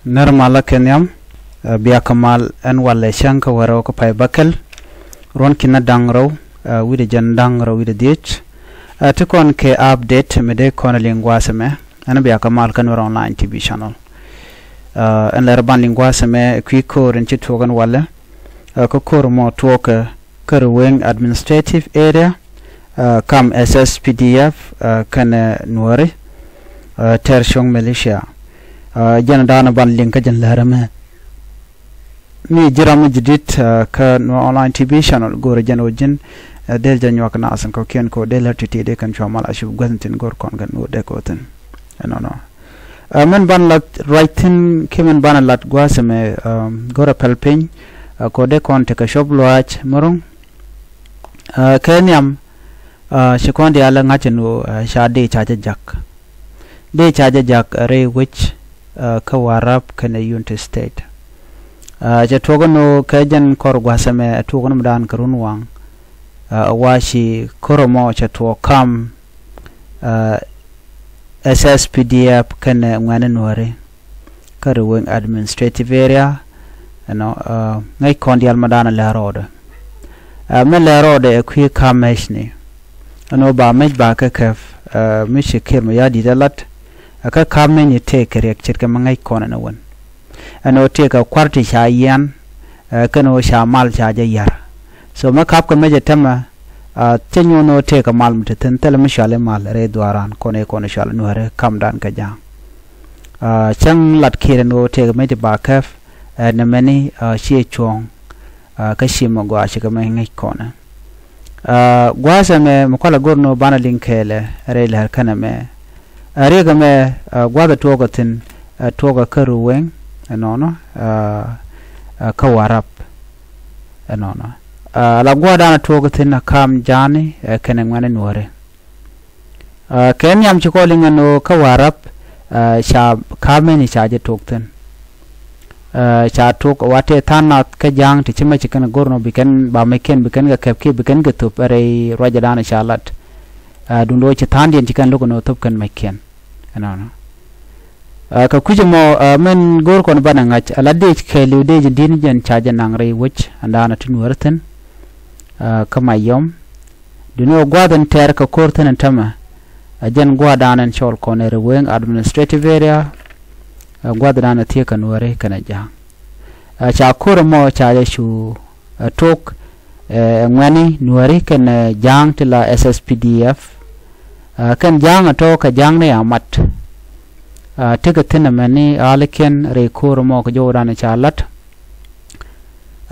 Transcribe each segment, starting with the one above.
Nirmala kenyam biya kamal en wale shanka waro ko pay bakel ron kina dangro wide jan dangro wide dich tukon ke update mede kon lingwaseme ana biya kamal kan waro online tv channel en la ban lingwaseme kwi ko ren chitogan wale ko kor mo toka kerweng administrative area kam SSPDF kan nuare tershong militia jana dana ban linka jan larame ni jiram jidit ka no online tv channel gor jan ojin del jan yak na asan ko ken ko del rtt de kan chamal ashu gwantin gor kon gan no de ko ten no men ban lat writing kemen ban lat gwasame gor pelpin ko de kon te ka shop loach morong kenyam shikonde ala ngachenu shade chaja jak de chaja jak re which kawarap kana Unity State ja togono kajan kor gwasame togono mdan karunwang washi koromo cha to kam SSPDF kana ngane nore karweng administrative area ngai kondial madana la road me la road e kwi kameshni ba mej ba ka kaf mishi kirma ya didalat aka kamen ye take reaction ka mangai kona na won ano take a kwarti sha yan kano sha mal sha jayar so ma kap ka meje tama tenyo no take a mal mutaten tele mishale mal re dwaran kone shal no re kam dan ka ja chang lat kire no take meje ba kaf na mani shi chong ka shimo gwa shi ka mangai kona gwasa me mukala gorno bana linkele re la kana me arega me gwada toga tin toga karuweng enono kawarap enono la gwada na toga tin kam jani kene ngane nuare kenyam chikolinga no kawarap sha kameni chaje tokten cha tok wate thanat ka jang ti chima chikan gorno biken ba meken biken ga kepki biken ga tup are rajadana shalat dundo che thandien chikan logono tup kan meken anana ka kujimo men gor kon banangach alade khelu de din jan chaja nangre wich andana tunwerten kamayom duno gwadan ter ka korten tama ajan gwadanan chol konere weng administrative area gwadana tie kanware kana ja cha kormo cha shu tok ngani nuare kana jang tila SSPDF kan jang to ka jang ne amat tiga tina mani aliken re kormo ko jodana cha lat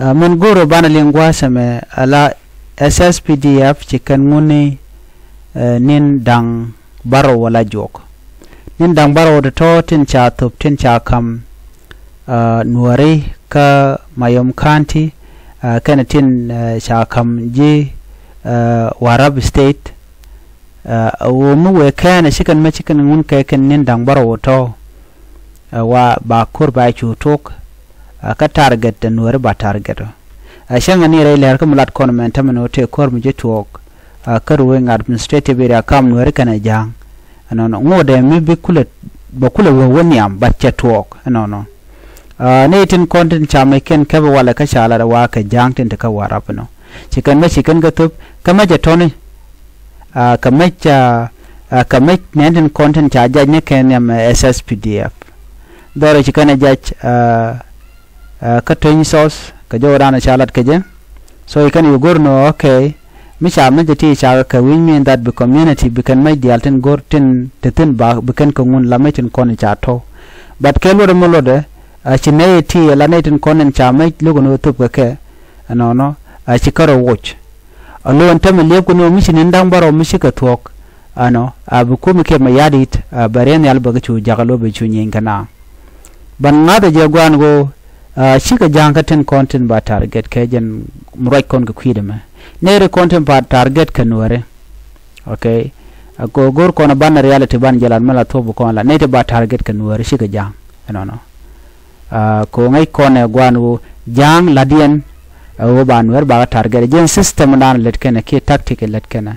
men goro bana lingwa same ala SSPDF chikan nguni nin dang baro wala jok nin dang baro de to tin cha tup tin cha kam nuare ka mayom kanti kana tin cha kam ji warab state wo mu we kana shikan ma chikan ngun ka kan nin dang baro to wa ba kur ba chu tok ka target da nuare ba target shanga ni re ler ka mulat kon men tamano te kor mu je tok karwe administrative area kam nuare kana jang no ngode mi bakula woni am bacca tok no ne tin content cha me ken ka wala ka shala wa ka jang tin ka warap no chikan me chikan ga tup kama je toni kama ne tin content cha ja ne ken am SSPDF dore chikan ja ka toni sos ka jodana shalat ka je so ikan yu gorno okay misha me jati cha ka win mean that the community bekan mai dialten gorten tetin ba bekan ko ngun lametin kon cha to but kelo de molode chine ti la netin kon cha mai lugo no tup ke no chikaro watch allo antame le ko no mishin ndang baro mishika tok abu ko me ke mayadit baren yal baga chu jagalo be chu nyinkana ban ngada je gwan go shika jangaten content ba target ke jen murai kon ko kwidema nere content pa target kanware okay go gor kona ban reality ban jalan mala to bu kon la nete ba target kanware shiga jang no ko ngai kone gwanu jang ladien o ban wer ba target gen system nan let kene ke tactical let kene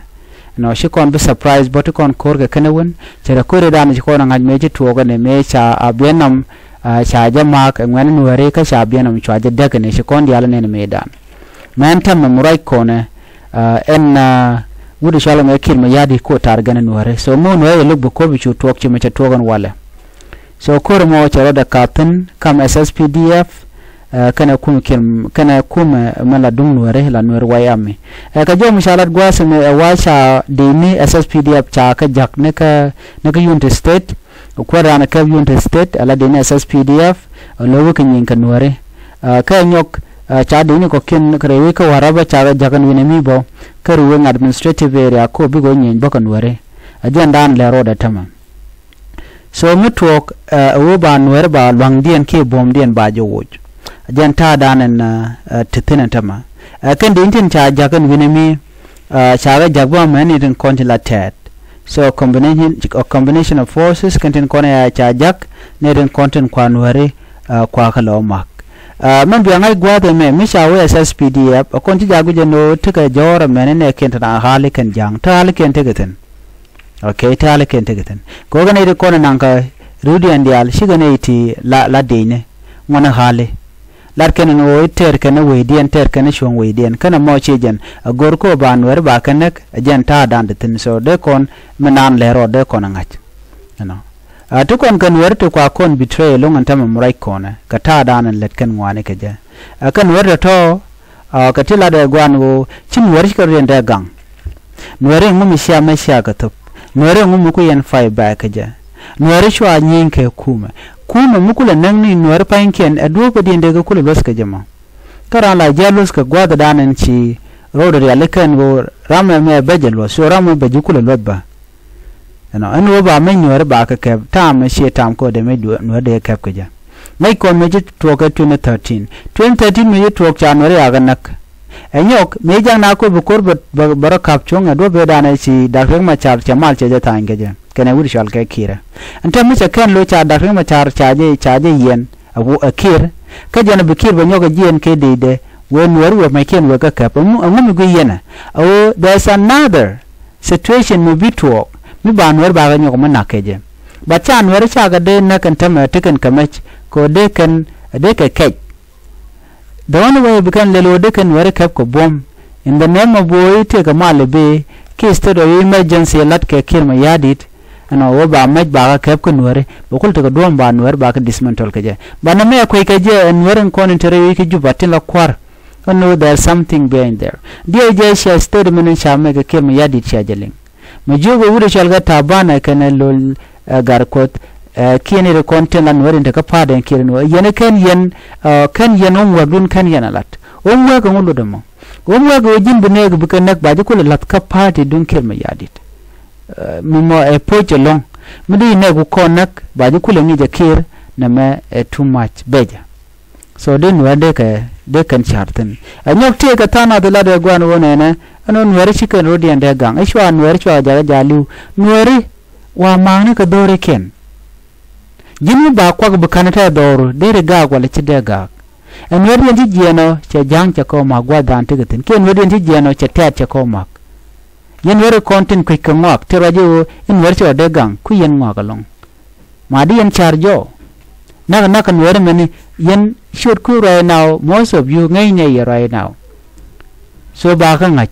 no shi kon be surprise but kon korga kana won chere kore dan shi kon ngaj meje to ga ne me cha abenam cha ja mak ngwan nuare ka cha bian am chwa ja dak ne shi kon dial ne medan man tam murai kone en wudu shala me kil ma yadi ko tar gan nuare so mo no ye lubbu ko bi chu tok chi ma cha togan wala so ko mo cha da kapten kam SSPDF kana kum kim kana kum mala dum nuare la nuare wayami ka jo mishalat gwas me washa dini SSPDF cha ka jak ne ka Unity State ko rana ka Unity State ala dini SSPDF lo ka nyin ka nuare ka nyok cha dini ko kin krewe ka waraba cha jagan wini mi bo ka ruwen administrative area ko bi go nyin bo ka nuare ajandan le roda tama so mutwok wo ba nuare ba lwang dien ke bom dien ba jo woj jan ta danan titina tama kan din tin cha jagan winimi cha ga jagwa mani din kontila tet so combination of forces contain kona ya cha jak ne din content kwa nuare kwa kala mak man bi ngai gwa de me mi cha we SSPDF konti jagu je no tika jora mene ne kentana hali kan jang ta hali ken tegeten okay ta hali ken tegeten ko ga ne de kona nanka rudi andial shiga ne iti la de ne ngona hali lar ken no ter ken we dien ter ken shon we dien kana mo chejen gor ko ban wer ba kanek jen ta dan de tin so de kon menan le ro de kon ngach no to kon kan wer to kwa kon betray long antama murai kona ka ta dan let ken ngwane ke je kan wer to ka tila de gwan go chin wer ka ren de gang nwere mu mi sha ma sha ka to nwere mu ku yen fai ba ke je nwere shwa nyin ke kuma mukula nang ni nuar painken adu ko dinde ga kula loska jama kara la jalos ka gwada danan ci rodo ya lekan go rama me bejelo so rama be jukula lobba an wo ba men nuar ba ka ke tam she tam ko de me nuar de kap ka ja mai ko me jit to ka 2013 me to ka nuar ya ganak enyok me jang na ko bu kor bara kap chonga do be danan ci da ma char chamal che ja tan ga ja kana wuri shal ka kira anta mu kan lo cha da ma char chaje yen awu akir ka jana bikir ba nyoga jien ke de wen waru ma ken wa ka kap mu gu yena awu there's another situation mu bitwo mi ban wer ba ga nyoga mana keje ba chan wer cha ga de na kan tama tikan kamach ko de kan de ka kai the only way bikan lelo de kan wer kap ko bom in the name of boy te ka malbe ke state of emergency lat ke kirma yadit ana wo ba maj ba ka kep ko nuare bokul to do ba nuare ba ka dismantle ke je bana me ko ke je nuare ko ni tere ke jubatin la kwar no there's something behind there dia je sha state men sha me ke kirma yadit sha jeling me jogo wure shalga tabana kana lol garkot kini re content lan nuare ta ka pada kiren wo yene kan yen on wadun kan yen alat on wa ko ngulu demo on wa go jin bune go bukan nak ba ko lat ka party dun kirma yadit mimo poche long mudi ne ku konak ba ji kule ni jakir na me too much beja so den wade ka de kan charten anyok te ka tana de la de gwan wona ne anon wari chicken rodi ande gang ishwa nwari chwa jaga jalu nwari wa mangni ka dore ken jinu ba kwa bu kanata doro de rega wala ci de ga en wadi ndi jeno che jang cha ko ma gwa dan tigatin ken wadi ndi jeno che tat cha ko ma yen were content quick ngak terajo in wercho de gang ku yen ngagalong madi yen charjo na kan were meni yen should ku right now most of you ngai ne right now so ba kan ngach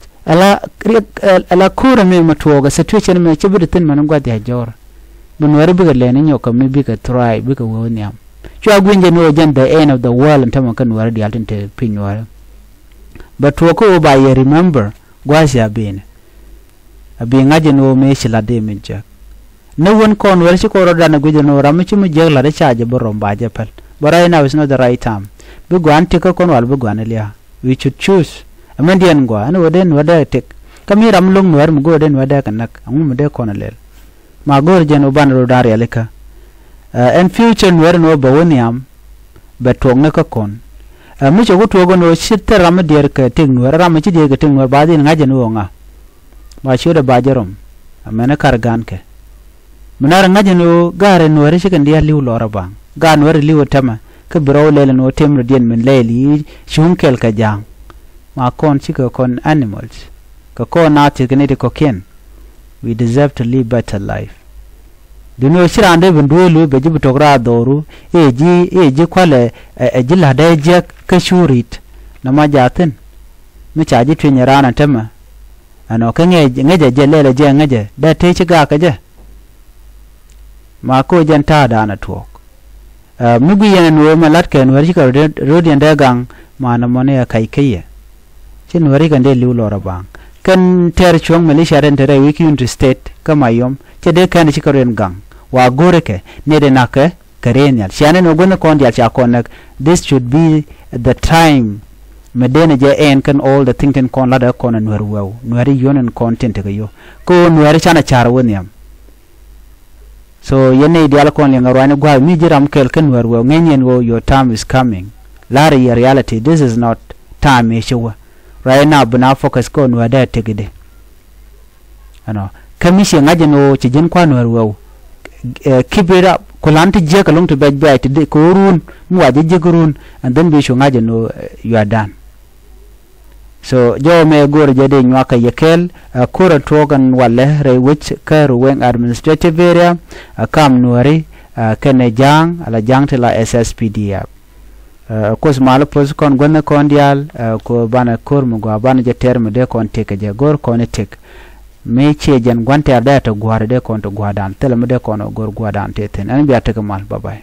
ala kura me matoga situation me chibitin man ngwa de jor bun were biga le ni nyoka me biga try biga woniam chwa gwinje no jan the end of the world ntama kan were di altinte pinwara but ko ba ye remember gwasha bene abi ngaje no me shila de minja no one kon wer ci ko ro dana guje no ram ci mu je la de chaje borom ba je pel but right now is not the right time bi gwan te ko kon wal bi gwan liya we should choose amandian gwa no den wada tek kami ram lung wer mu go den wada kanak amu mu de kon lel ma gor je no ban ro dar yalika and future wer no ba woniam betong ne ka kon mu ci go to go no shitte ram der ka ting wer ram ci de ga ting wer ba din ngaje no nga ma shoda bajarom amena kargan ke munar ngajeno gare no rishi kan dia liu lora bang gan wer liu tama ke bro lele no temro dien men leli shunkel ka jang ma kon chiko kon animals ka kon ati kenete ko ken we deserve to live better life duno shirande binduelu beji bitogra doru eji kwale ejila deje kashurit na majatin mi chaji twinyarana tema ano ngeje jelele je ngeje da te chiga kaje ma ko janta da na tuok mugu yana no malat ken wari ka rodian da gang mana mone ya kai kai chin wari kan de liulo rabang kan ter chong malaysia ren tere wiki unto state kama yom chede kan chikaren gang wa goreke ne de nake karenial shane no gona kon dia cha konak this should be the time medene je en kan all the thinking kon lada kon nwer wew nwari yonen content ga yo ko nwari chana char woniam so yene ideal kon le ngarwani gwa mi jiram kel kan nwer wew ngenyen go your time is coming lari reality this is not time issue right now buna focus ko nwada tegede ano kamishi ngaje no chijin kwa nwer wew keep it up kulanti je kalong to bed bed de korun muaje je korun and then be ngaje no you are done so jo me gor je de nyaka yekel kura togan wale re which kar wen administrative area kam nuari kene jang ala jang tela SSPDF kos mal pos kon gonna kondial ko bana kor mu go bana je terme de kon teke je gor kon tek me che jan gwante ada to gware de kon to gwadan tele me de kon gor gwadan teten an biya teke mal bye bye